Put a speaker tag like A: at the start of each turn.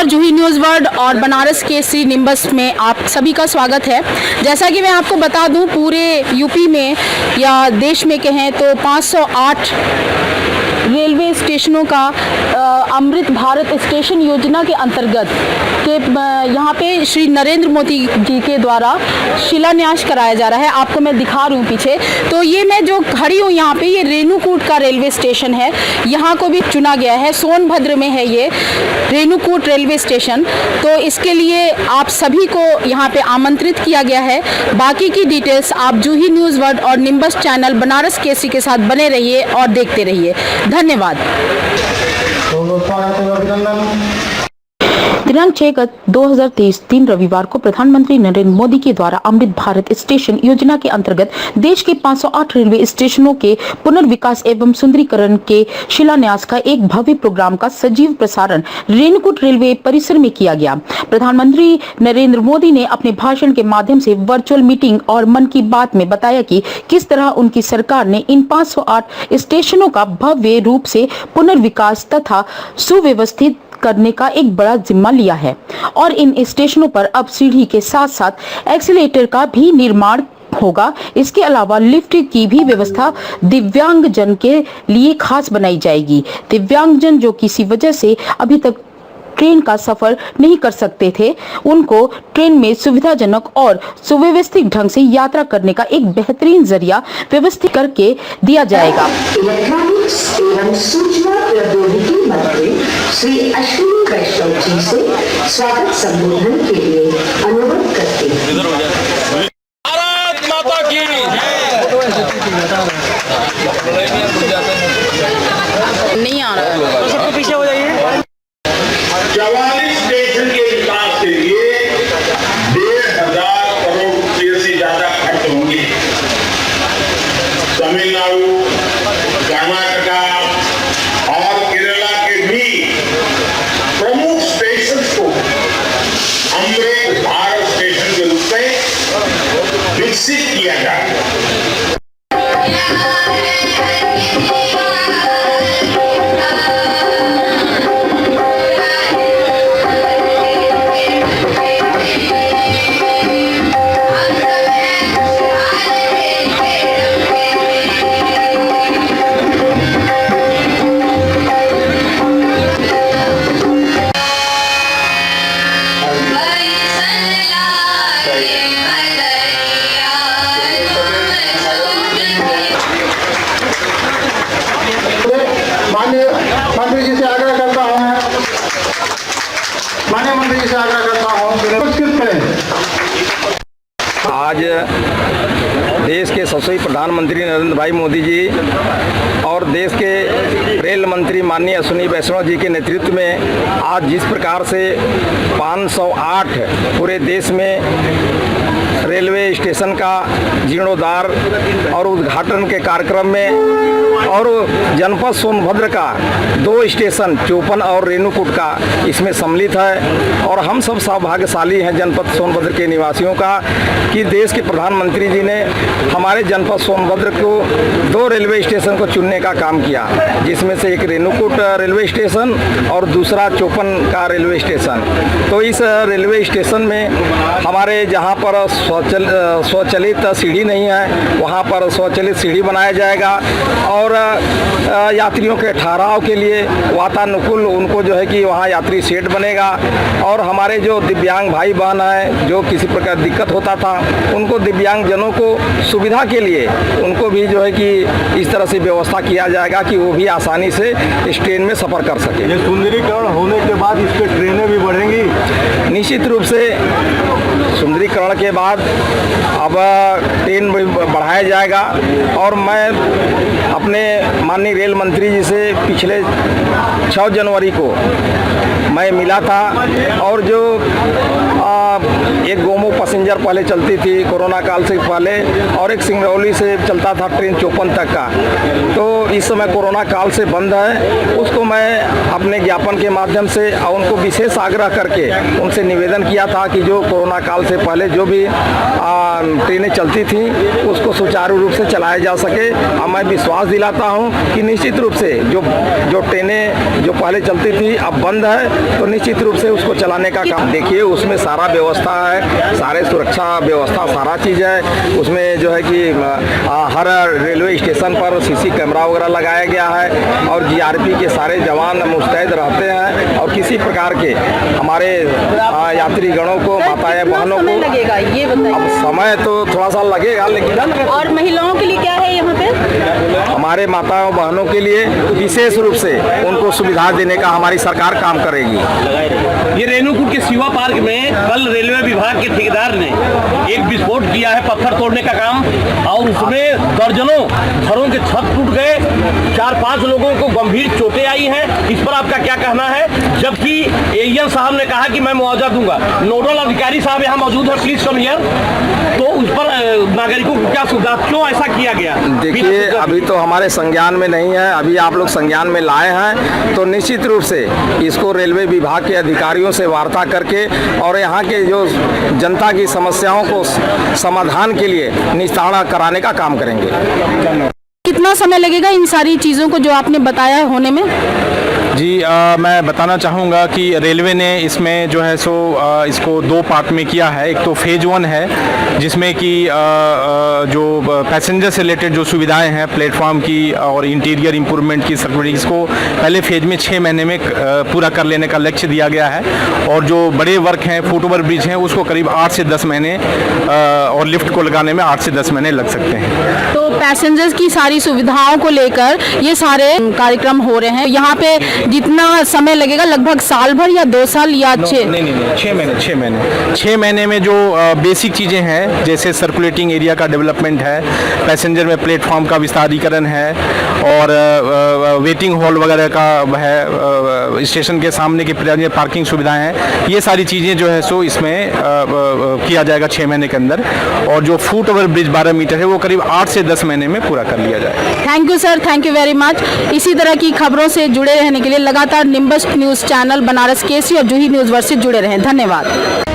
A: जूही news world और Banaras Kesari nimbus में आप सभी का स्वागत है। जैसा कि मैं आपको बता दूं, पूरे यूपी में या देश में कहें तो 508 रेलवे स्टेशनों का अमृत भारत स्टेशन योजना के अंतर्गत के यहाँ पे श्री नरेंद्र मोदी जी के द्वारा शिलान्यास कराया जा रहा है। आपको मैं दिखा रही हूँ पीछे। तो ये मैं जो खड़ी हूँ यहाँ पे, ये रेणुकूट का रेलवे स्टेशन है। यहाँ को भी चुना गया है, सोनभद्र में है ये रेणुकूट रेलवे स्टेशन। तो इसके लिए आप सभी को यहाँ पे आमंत्रित किया गया है। बाकी की डिटेल्स आप जूही न्यूज़ वर्ल्ड और निम्बस चैनल बनारस केसरी के साथ बने रहिए और देखते रहिए। धन्यवाद। दिनांक 6 अगस्त 2023 दिन रविवार को प्रधानमंत्री नरेंद्र मोदी के द्वारा अमृत भारत स्टेशन योजना के अंतर्गत देश के 508 रेलवे स्टेशनों के पुनर्विकास एवं सुंदरीकरण के शिलान्यास का एक भव्य प्रोग्राम का सजीव प्रसारण रेणुकूट रेलवे परिसर में किया गया। प्रधानमंत्री नरेंद्र मोदी ने अपने भाषण के माध्यम से वर्चुअल मीटिंग और मन की बात में बताया कि किस तरह उनकी सरकार ने इन 508 स्टेशनों का भव्य रूप से पुनर्विकास तथा सुव्यवस्थित करने का एक बड़ा जिम्मा लिया है और इन स्टेशनों पर अब सीढ़ी के साथ साथ एक्सीलेटर का भी निर्माण होगा। इसके अलावा लिफ्ट की भी व्यवस्था दिव्यांगजन के लिए खास बनाई जाएगी। दिव्यांगजन जो किसी वजह से अभी तक ट्रेन का सफर नहीं कर सकते थे, उनको ट्रेन में सुविधाजनक और सुव्यवस्थित ढंग से यात्रा करने का एक बेहतरीन जरिया व्यवस्थित करके दिया जाएगा।
B: इलेक्ट्रॉनिक्स एवं सूचना प्रौद्योगिकी मंत्री श्री अश्विनी वैष्णव जी से स्वागत संबोधन के लिए अनुरोध करते हैं।
C: भारत माता की
A: नहीं आ रहा है,
C: सबको पीछे हो जाइए।
D: 44 स्टेशन के विकास के लिए 1,500 करोड़ रुपये से ज्यादा खर्च होंगे। तमिलनाडु, कर्नाटका और केरला के भी प्रमुख स्टेशन को अमृत भारत स्टेशन के रूप में विकसित किया जाएगा। मंत्री जी से आग्रह करता हूं, माननीय मंत्री जी से आग्रह करता हूं, पुरस्कृत करें।
E: आज देश के यशस्वी प्रधानमंत्री नरेंद्र भाई मोदी जी और देश के रेल मंत्री माननीय अश्विनी वैष्णव जी के नेतृत्व में आज जिस प्रकार से 508 पूरे देश में रेलवे स्टेशन का जीर्णोद्धार और उद्घाटन के कार्यक्रम में और जनपद सोनभद्र का 2 स्टेशन चौपन और रेणुकूट का इसमें सम्मिलित है और हम सब सौभाग्यशाली हैं जनपद सोनभद्र के निवासियों का कि देश के प्रधानमंत्री जी ने हमारे जनपद सोनभद्र को 2 रेलवे स्टेशन को चुनने का काम किया, जिसमें से एक रेणुकूट रेलवे स्टेशन और दूसरा चौपन का रेलवे स्टेशन। तो इस रेलवे स्टेशन में हमारे जहाँ पर स्वचालित सीढ़ी नहीं है, वहाँ पर स्वचालित सीढ़ी बनाया जाएगा और यात्रियों के ठहराव के लिए वातानुकूल उनको जो है कि वहाँ यात्री शेड बनेगा और हमारे जो दिव्यांग भाई बहन हैं जो किसी प्रकार दिक्कत होता था, उनको दिव्यांगजनों को सुविधा के लिए उनको भी जो है कि इस तरह से व्यवस्था किया जाएगा कि वो भी आसानी से इस ट्रेन में सफ़र कर सके।
D: ये सुंदरीकरण होने के बाद इस पर ट्रेनें भी बढ़ेंगी।
E: निश्चित रूप से सुंदरीकरण के बाद अब ट्रेन बढ़ाया जाएगा और मैं अपने माननीय रेल मंत्री जी से पिछले 6 जनवरी को मैं मिला था और जो एक गोमो पैसेंजर पहले चलती थी कोरोना काल से पहले और एक सिंगरौली से चलता था ट्रेन चौपन तक का, तो इस समय कोरोना काल से बंद है। उसको मैं अपने ज्ञापन के माध्यम से और उनको विशेष आग्रह करके उनसे निवेदन किया था कि जो कोरोना काल से पहले जो भी ट्रेनें चलती थी उसको सुचारू रूप से चलाया जा सके। और मैं विश्वास दिलाता हूं कि निश्चित रूप से जो ट्रेनें जो पहले चलती थी अब बंद है तो निश्चित रूप से उसको चलाने का काम देखिए, उसमें सारा व्यवस्था है, सारे सुरक्षा व्यवस्था सारा चीज़ है। उसमें जो है कि हर रेलवे स्टेशन पर सीसी कैमरा वगैरह लगाया गया है और जीआरपी के सारे जवान मुस्तैद रहते हैं और किसी प्रकार के हमारे यात्रीगणों को, माताएं बहनों को
F: लगेगा ये बताइए।
E: अब समय तो थोड़ा सा लगेगा, लेकिन
F: और महिलाओं के लिए क्या है यहाँ पे?
E: हमारे माताओं बहनों के लिए विशेष रूप से उनको सुविधा देने का हमारी सरकार काम करेगी।
C: ये रेणुकूट के शिवा पार्क में कल रेलवे विभाग के ठेकेदार ने एक विस्फोट किया है, पत्थर तोड़ने का काम, और उसमें दर्जनों घरों के छत टूट गए, 4-5 लोगों को गंभीर चोटें आई हैं। इस पर आपका क्या कहना है? जबकि एएन साहब ने कहा कि मैं मुआवजा दूंगा। नोडल अधिकारी साहब यहाँ मौजूद है, प्लीज कम हियर। तो उस पर नागरिकों को क्या सुविधा, क्यों ऐसा किया गया?
E: देखिए, अभी तो हमारे संज्ञान में नहीं है, अभी आप लोग संज्ञान में लाए हैं तो निश्चित रूप से इसको रेलवे विभाग के अधिकारियों से वार्ता करके और यहाँ के जो जनता की समस्याओं को समाधान के लिए निस्तारण कराने का काम करेंगे।
F: कितना समय लगेगा इन सारी चीज़ों को जो आपने बताया है होने में?
G: जी मैं बताना चाहूँगा कि रेलवे ने इसमें जो है सो इसको 2 पार्ट में किया है। एक तो फेज 1 है जिसमें कि जो पैसेंजर से रिलेटेड जो सुविधाएं हैं प्लेटफॉर्म की और इंटीरियर इम्प्रूवमेंट की सर्कुलर, इसको पहले फेज में 6 महीने में पूरा कर लेने का लक्ष्य दिया गया है। और जो बड़े वर्क हैं, फुट ओवर ब्रिज हैं, उसको करीब 8 से 10 महीने और लिफ्ट को लगाने में 8 से 10 महीने लग सकते हैं।
F: तो पैसेंजर्स की सारी सुविधाओं को लेकर ये सारे कार्यक्रम हो रहे हैं। यहाँ पे जितना समय लगेगा, लगभग साल भर या 2 साल या 6?
G: नहीं 6 महीने में जो बेसिक चीज़ें हैं, जैसे सर्कुलेटिंग एरिया का डेवलपमेंट है, पैसेंजर में प्लेटफॉर्म का विस्तारीकरण है और वेटिंग हॉल वगैरह का है, स्टेशन के सामने की पार्किंग सुविधाएं हैं, ये सारी चीज़ें जो है सो इसमें किया जाएगा 6 महीने के अंदर। और जो फुट ओवर ब्रिज 12 मीटर है वो करीब 8 से 10 महीने में पूरा कर लिया जाएगा।
F: Thank you sir, thank you very much. इसी तरह की खबरों से जुड़े रहने के लिए लगातार nimbus news channel, Banaras Kesari और जूही न्यूज़ वर्ड से जुड़े रहें। धन्यवाद।